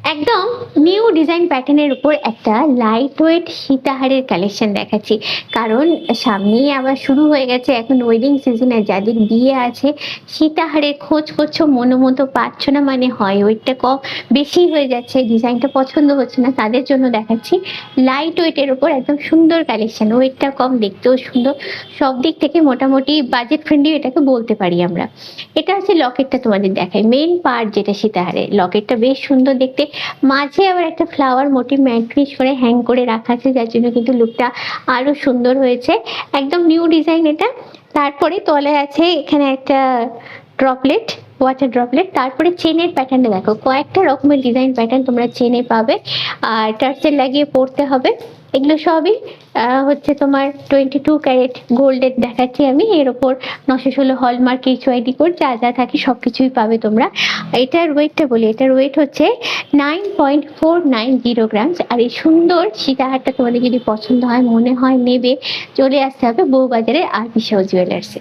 একদম new design প্যাটার্নের উপর একটা লাইট ওয়েট সীতাহারের কালেকশন দেখাচ্ছি। কারণ সামনেই আবার শুরু হয়ে গেছে এখন ওয়েডিং সিজনে, যাদের বিয়ে আছে সীতাহারের খোঁজ করছো, মনোমতো পাচ্ছ না, মানে হয় ওয়েটটা কম বেশি হয়ে যাচ্ছে, ডিজাইনটা পছন্দ হচ্ছে না, তাদের জন্য দেখাচ্ছি লাইট ওয়েটের উপর একদম সুন্দর কালেকশন। ওয়েটটা কম, দেখতেও সুন্দর, সব দিক থেকে মোটামুটি বাজেট ফ্রেন্ডলি এটাকে বলতে পারি আমরা। এটা হচ্ছে লকেটটা, তোমাদের দেখাই মেন পার্ট যেটা সীতাহারের। লকেটটা বেশ সুন্দর দেখতে, মাঝে আবার একটা ফ্লাওয়ার মোটিভ ম্যাট ফিনিশ করে হ্যাং করে রাখা আছে, যার জন্য কিন্তু লুকটা আরো সুন্দর হয়েছে। একদম নিউ ডিজাইন এটা। তারপরে তলায় আছে এখানে একটা ড্রপলেট, ওয়াটার ড্রপলেট। তারপরে চেনের প্যাটার্নটা দেখো, কয়েকটা রকমের ডিজাইন প্যাটার্ন তোমরা চেনে পাবে, আর টার্সেল লাগিয়ে পড়তে হবে। এগুলো সবই হচ্ছে তোমার 22 ক্যারেট গোল্ডের দেখাচ্ছি আমি। এর ওপর 916 হলমার্ক HYD কোড যা যা থাকে সব কিছুই পাবে তোমরা। এটার ওয়েটটা বলি, এটার ওয়েট হচ্ছে 9.490 গ্রামস। আর এই সুন্দর সীতাহারটা তোমাদের যদি পছন্দ হয়, মনে হয় নেবে, চলে আসতে হবে বউবাজারে RP সাউ জুয়েলার্সে।